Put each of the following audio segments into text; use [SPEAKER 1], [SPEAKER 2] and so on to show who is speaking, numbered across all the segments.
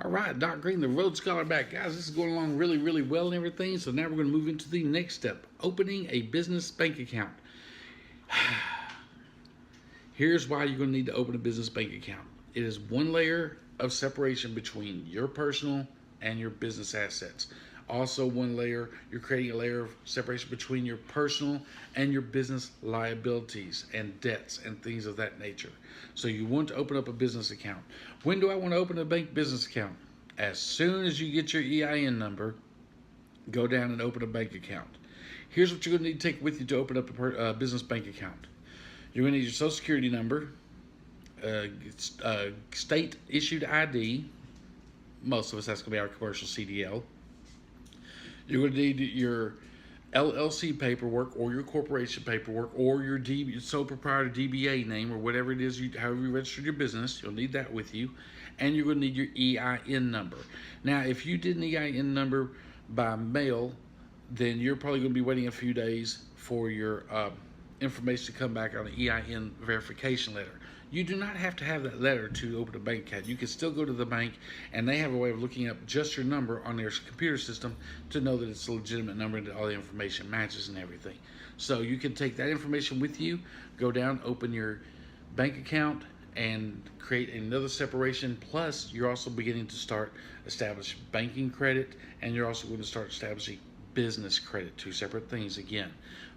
[SPEAKER 1] All right, Doc Green, the Road Scholar back. Guys, this is going along really, really well and everything. So now we're going to move into the next step, opening a business bank account. Here's why you're going to need to open a business bank account. It is one layer of separation between your personal and your business assets. Also, one layer, you're creating a layer of separation between your personal and your business liabilities and debts and things of that nature. So you want to open up a business account. When do I want to open a bank business account? As soon as you get your EIN number, go down and open a bank account. Here's what you're going to need to take with you to open up a business bank account. You're going to need your social security number, state issued ID. Most of us, that's going to be our commercial CDL. You're going to need your LLC paperwork or your corporation paperwork or your sole proprietor DBA name or whatever it is, however you registered your business. You'll need that with you. And you're going to need your EIN number. Now, if you did an EIN number by mail, then you're probably going to be waiting a few days for your information to come back on an EIN verification letter. You do not have to have that letter to open a bank account. You can still go to the bank, and they have a way of looking up just your number on their computer system to know that it's a legitimate number and that all the information matches and everything. So you can take that information with you, go down, open your bank account, and create another separation. Plus, you're also beginning to start establishing banking credit, and you're also going to start establishing business credit, two separate things again.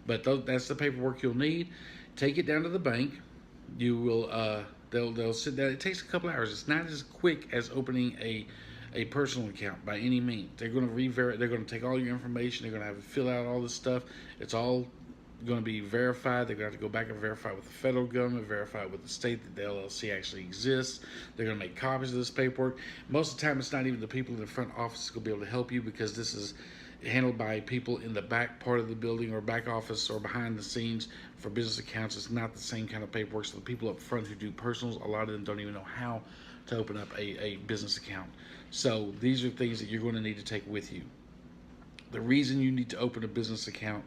[SPEAKER 1] But that's the paperwork you'll need. Take it down to the bank. You will they'll sit down. It takes a couple hours. It's not as quick as opening a personal account by any means. They're going to they're going to take all your information. They're going to have to fill out all this stuff. It's all going to be verified. They're going to have to go back and verify with the federal government, verify with the state that the LLC actually exists. They're going to make copies of this paperwork. Most of the time, it's not even the people in the front office that's going to be able to help you, because this is handled by people in the back part of the building or back office or behind the scenes for business accounts. It's not the same kind of paperwork. So the people up front who do personals, a lot of them don't even know how to open up a business account. So these are things that you're going to need to take with you. The reason you need to open a business account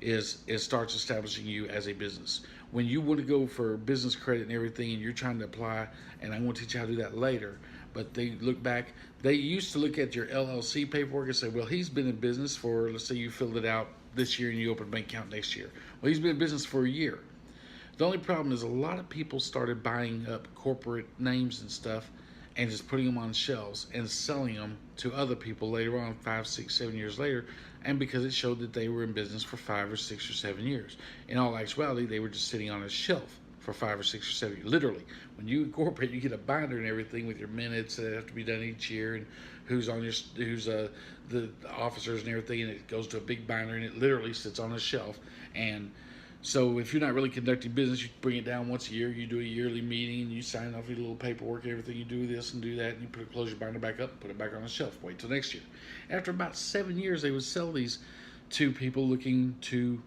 [SPEAKER 1] is it starts establishing you as a business. When you want to go for business credit and everything, and you're trying to apply, and I'm going to teach you how to do that later, but they look back, they used to look at your LLC paperwork and say, well, he's been in business for, let's say you filled it out this year and you open a bank account next year. Well, he's been in business for a year. The only problem is a lot of people started buying up corporate names and stuff and just putting them on shelves and selling them to other people later on, 5, 6, 7 years later, and because it showed that they were in business for 5 or 6 or 7 years. In all actuality, they were just sitting on a shelf for 5 or 6 or 7 years. Literally, when you incorporate, you get a binder and everything with your minutes that have to be done each year, and who's the officers and everything, and it goes to a big binder, and it literally sits on a shelf. And so if you're not really conducting business, you bring it down once a year. You do a yearly meeting, you sign off your little paperwork, everything. You do this and do that, and you close your binder back up, put it back on the shelf. Wait till next year. After about 7 years, they would sell these to people looking to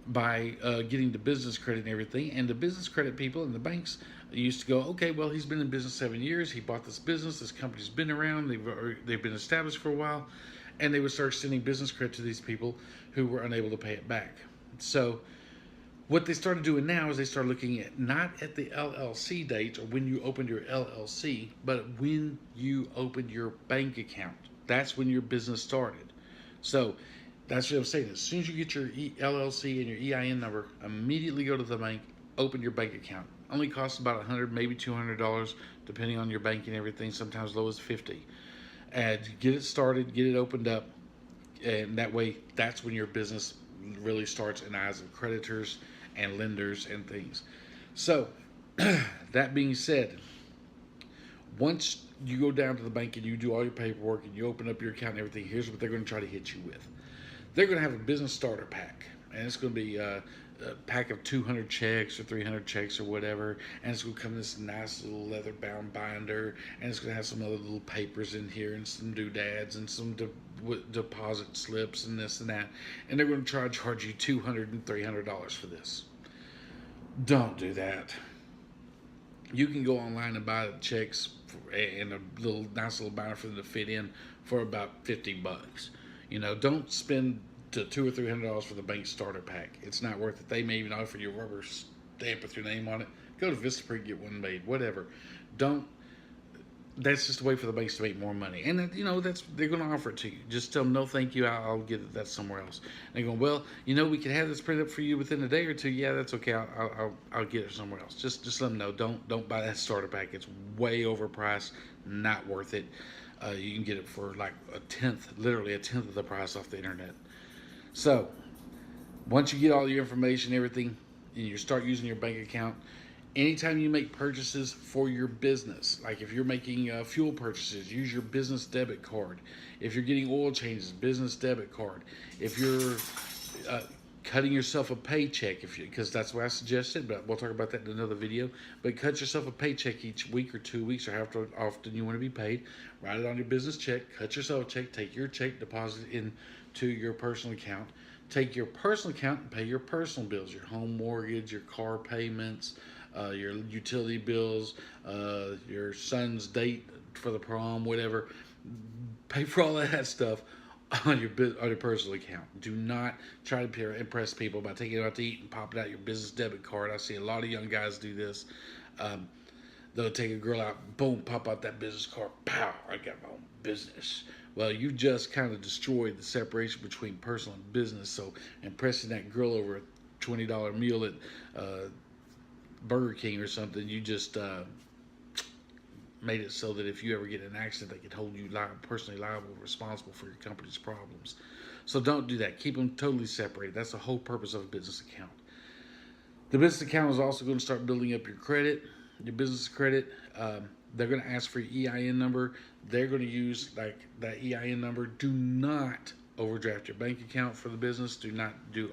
[SPEAKER 1] by getting the business credit and everything. And the business credit people and the banks used to go, okay, well, he's been in business 7 years. He bought this business. This company's been around. They've been established for a while. And they would start sending business credit to these people who were unable to pay it back. So what they started doing now is they started looking at not at the LLC date or when you opened your LLC, but when you opened your bank account. That's when your business started. So that's what I'm saying. As soon as you get your LLC and your EIN number, immediately go to the bank, open your bank account. Only costs about $100, maybe $200, depending on your bank and everything. Sometimes low as $50. And get it started, get it opened up, and that way, that's when your business really starts in the eyes of creditors and lenders and things. So, that being said, once you go down to the bank and you do all your paperwork and you open up your account and everything, here's what they're going to try to hit you with. They're going to have a business starter pack, and it's going to be a pack of 200 checks or 300 checks or whatever, and it's going to come in this nice little leather-bound binder, and it's going to have some other little papers in here and some doodads and some deposit slips and this and that, and they're going to try to charge you $200 and $300 for this. Don't do that. You can go online and buy the checks and a nice little binder for them to fit in for about $50. You know, don't spend to $200 or $300 for the bank starter pack. It's not worth it. They may even offer you a rubber stamp with your name on it. Go to Vistaprint, get one made. Whatever. Don't that's just a way for the banks to make more money. And that's they're going to offer it to you. Just tell them no, thank you. I'll get that somewhere else. And they go, well, we can have this printed up for you within a day or two. Yeah, that's okay. I'll get it somewhere else. Just let them know. Don't buy that starter pack. It's way overpriced. Not worth it. You can get it for like literally a tenth of the price off the internet. So once you get all your information, everything, and you start using your bank account, anytime you make purchases for your business, like if you're making fuel purchases, use your business debit card. If you're getting oil changes, business debit card. If you're cutting yourself a paycheck, because that's what I suggested, but we'll talk about that in another video. But cut yourself a paycheck each week or 2 weeks, or however often you want to be paid. Write it on your business check. Cut yourself a check. Take your check, deposit it into your personal account. Take your personal account and pay your personal bills, your home mortgage, your car payments, your utility bills, your son's date for the prom, whatever. Pay for all of that stuff on your personal account. Do not try to impress people by taking it out to eat and popping out your business debit card. I see a lot of young guys do this. They'll take a girl out, boom, pop out that business card, pow, I got my own business. Well, you just kind of destroyed the separation between personal and business. So impressing that girl over a $20 meal at Burger King or something, you just made it so that if you ever get in an accident, they could hold you personally liable, responsible for your company's problems. So don't do that. Keep them totally separated. That's the whole purpose of a business account. The business account is also going to start building up your credit, your business credit. They're going to ask for your EIN number. They're going to use like that EIN number. Do not overdraft your bank account for the business. Do not do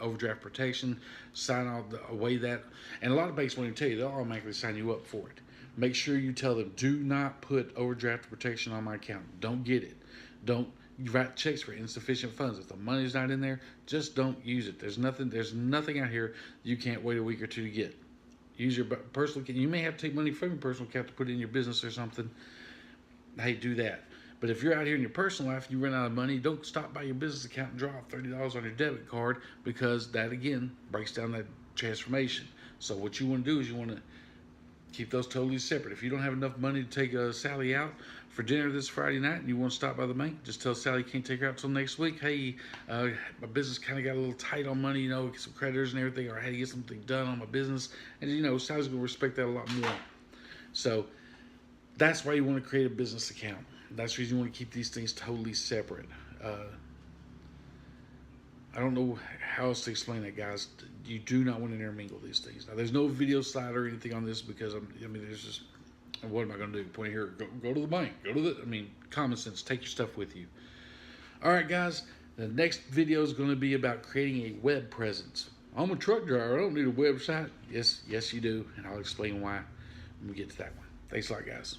[SPEAKER 1] overdraft protection. Sign away that. And a lot of banks won't even tell you. They'll automatically sign you up for it. Make sure you tell them, do not put overdraft protection on my account. Don't get it. Don't write checks for insufficient funds. If the money's not in there, just don't use it. There's nothing out here you can't wait a week or two to get. Use your personal account. You may have to take money from your personal account to put in your business or something. Hey, do that. But if you're out here in your personal life and you run out of money, don't stop by your business account and draw $30 on your debit card, because that, again, breaks down that transformation. So what you want to do is you want to keep those totally separate. If you don't have enough money to take Sally out for dinner this Friday night and you want to stop by the bank, just tell Sally you can't take her out till next week. Hey, my business kind of got a little tight on money, get some creditors and everything, or I had to get something done on my business. And, Sally's going to respect that a lot more. So that's why you want to create a business account. That's the reason you want to keep these things totally separate. I don't know how else to explain that, guys. You do not want to intermingle these things. Now, there's no video slide or anything on this because, there's just, what am I going to do? Point here, go to the bank. Common sense. Take your stuff with you. All right, guys. The next video is going to be about creating a web presence. I'm a truck driver. I don't need a website. Yes, you do. And I'll explain why when we get to that one. Thanks a lot, guys.